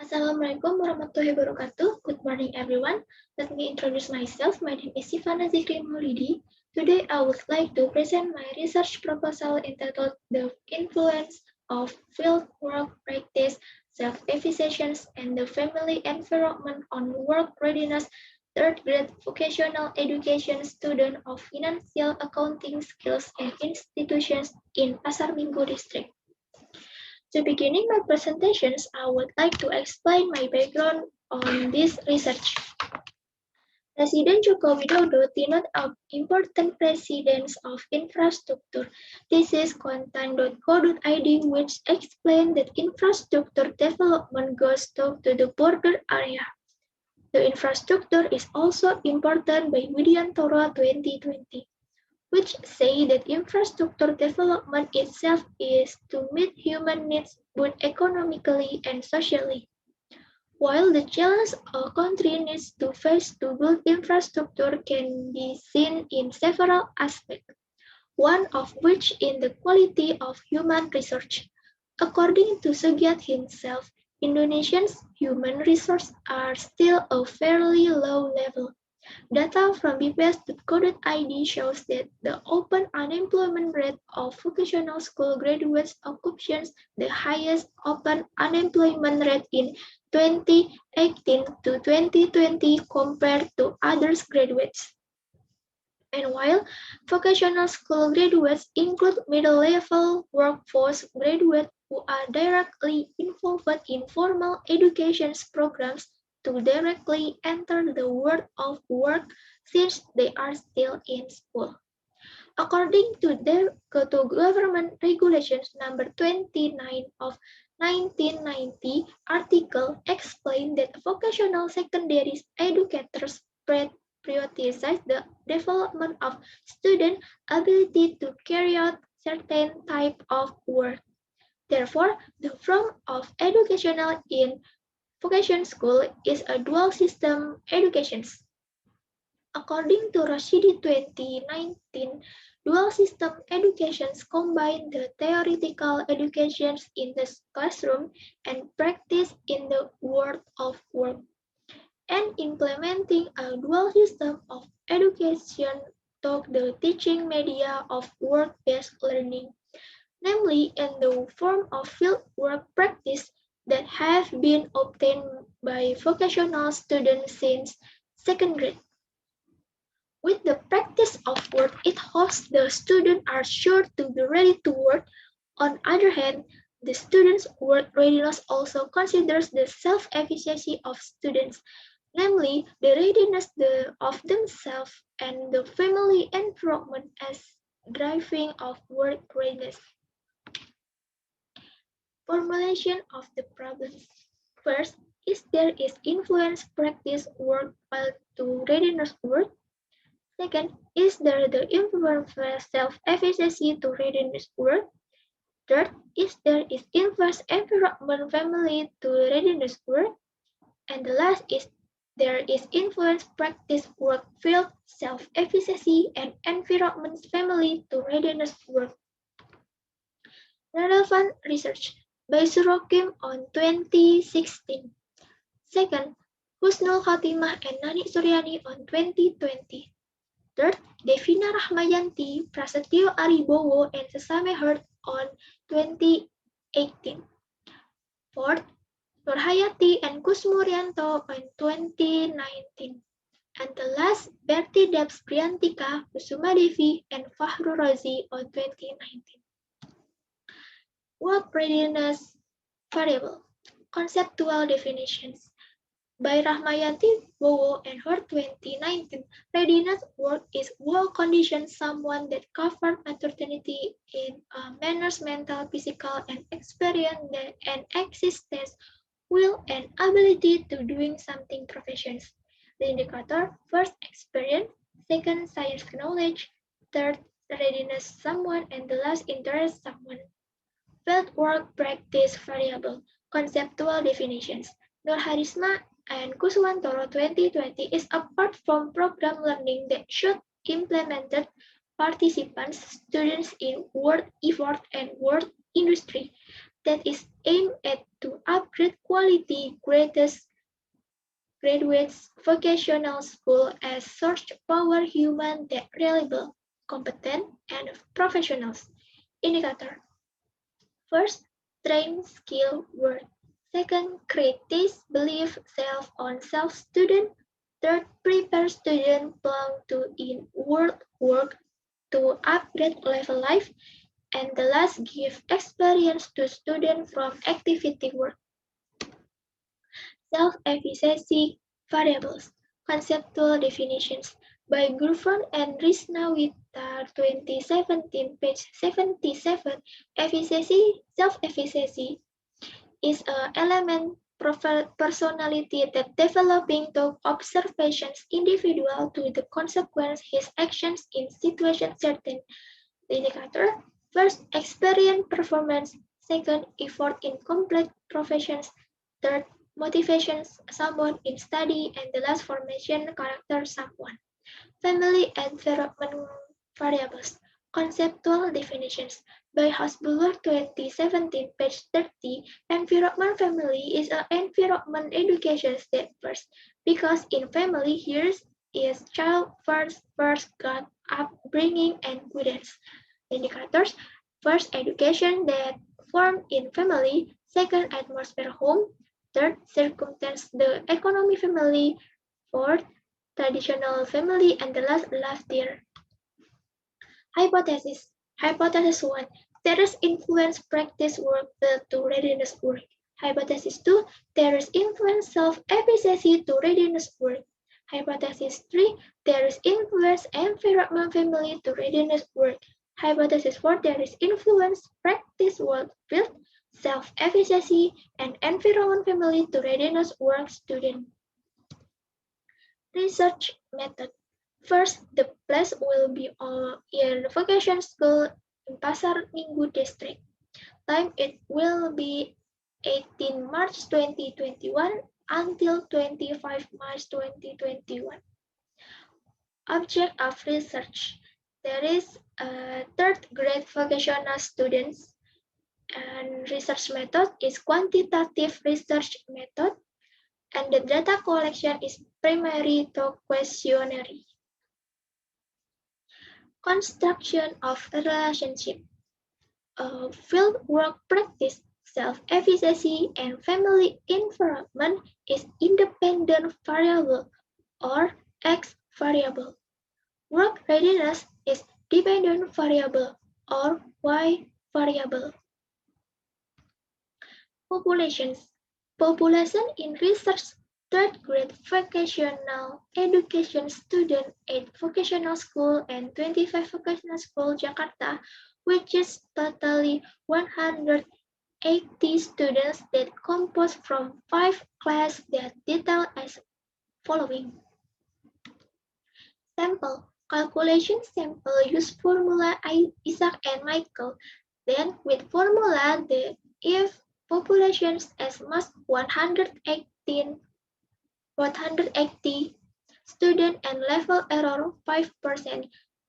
Assalamualaikum warahmatullahi wabarakatuh. Good morning, everyone. Let me introduce myself. My name is Sifana Zikri Maulidi. Today, I would like to present my research proposal entitled The Influence of Field Work Practice, Self-Efficiency, and the Family Environment on Work Readiness, Third Grade Vocational Education Student of Financial Accounting Skills and Institutions in Pasar Minggu District. To beginning my presentations, I would like to explain my background on this research. Presiden Joko Widodo denoted an important precedence of infrastructure. This is Kuantan.co.id, which explains that infrastructure development goes to the border area. The infrastructure is also important by Widyantara 2020. Which say that infrastructure development itself is to meet human needs both economically and socially. While the challenge a country needs to face to build infrastructure can be seen in several aspects, one of which in the quality of human resource. According to Sugyat himself, Indonesia's human resources are still at a fairly low level. Data from BPS.co.id shows that the open unemployment rate of vocational school graduates occupies the highest open unemployment rate in 2018 to 2020 compared to other graduates. And while vocational school graduates include middle-level workforce graduates who are directly involved in formal education programs to directly enter the world of work since they are still in school. According to government regulations number 29 of 1990, article explained that vocational secondary educators prioritize the development of student ability to carry out certain type of work. Therefore, the form of educational in vocation school is a dual system education. According to Rashidi 2019, dual system educations combine the theoretical educations in the classroom and practice in the world of work. And implementing a dual system of education to the teaching media of work-based learning, namely in the form of field work practice that have been obtained by vocational students since second grade. With the practice of work, it hopes the students are sure to be ready to work. On the other hand, the students' work readiness also considers the self-efficacy of students, namely the readiness of themselves and the family environment as driving of work readiness. Formulation of the problems. First, is there is influence practice work while to readiness work? Second, is there the influence self-efficacy to readiness work? Third, is there is influence environment family to readiness work? And the last is there is influence practice work field self-efficacy and environment family to readiness work. Relevant research by Surokim on 2016. Second, Husnul Khotimah and Nani Suryani on 2020. Third, Devina Rahmayanti, Prasetyo Aribowo, and Sesame Heard on 2018. Fourth, Nurhayati and Kusmuryanto on 2019. And the last, Berti Debs Priyantika, Kusuma Devi, and Fahru Razi on 2019. Work readiness variable. Conceptual definitions. By Rahmayanti Bowo and her 2019, readiness work is work condition someone that covered maternity in a manner's mental, physical, and experience and existence, will, and ability to doing something professions. The indicator, first experience, second science knowledge, third readiness someone, and the last interest someone. Field work practice variable, conceptual definitions. Nurharisma and Kuswantoro 2020 is apart from program learning that should implemented participants, students in work effort and work industry that is aimed at to upgrade quality graduates vocational school as search power human that reliable, competent, and professionals. Indicator. First, train skill work. Second, create this belief self on self student. Third, prepare student plan to in work to upgrade level life. And the last, give experience to student from activity work. Self-efficacy variables. Conceptual definitions. By Griffin and Risnawita 2017, page 77, self-efficacy is an element personality that developing through observations individual to the consequence his actions in situations certain. The indicator. First, experience performance. Second, effort in complex professions. Third, motivations someone in study. And the last, formation character someone. Family environment variables. Conceptual definitions. By Hasbuller 2017, page 30, environment family is an environment education that first. Because in family, here is child first got upbringing and guidance. Indicators. First, education that formed in family. Second, atmosphere home. Third, circumstance the economy family. Fourth, traditional family. And the last, laughter. Hypothesis. Hypothesis 1. Terrace influence practice work to readiness work. Hypothesis 2. Terrace influence self-efficacy to readiness work. Hypothesis 3. Terrace influence environment family to readiness work. Hypothesis 4. Terrace influence practice work field, self-efficacy, and environment family to readiness work student. Research method. First, the place will be in vocation school in Pasar Minggu District. Time it will be 18 March 2021 until 25 March 2021. Object of research. There is third grade vocational students and research method is quantitative research method and the data collection is primary to questionnaire. Construction of a relationship. Field work practice, self-efficacy, and family environment is independent variable or X variable. Work readiness is dependent variable or Y variable. Populations. Population in research third grade vocational education student at vocational school and 25 vocational school Jakarta, which is totally 180 students that compose from 5 classes that detail as following. Sample. Calculation sample use formula Isaac and Michael. Then with formula the if populations as much 180 student and level error 5%,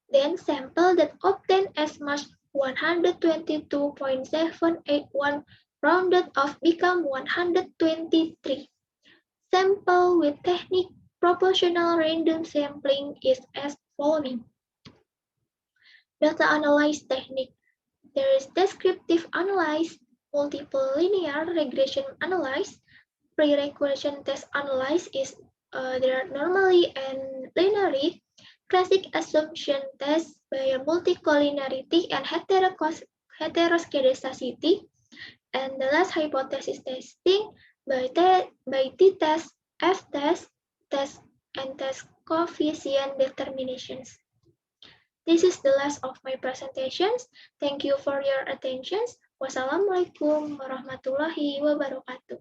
then sample that obtain as much 122.781 rounded off become 123. Sample with technique proportional random sampling is as following. Data analysis technique. There is descriptive analysis, multiple linear regression analysis, pre-regression test analysis is there are normally and linearly, classic assumption test by multicollinearity and heteroscedasticity, and the last hypothesis testing by t-test, f-test, test, and test coefficient determinations. This is the last of my presentations. Thank you for your attention. Wassalamualaikum warahmatullahi wabarakatuh.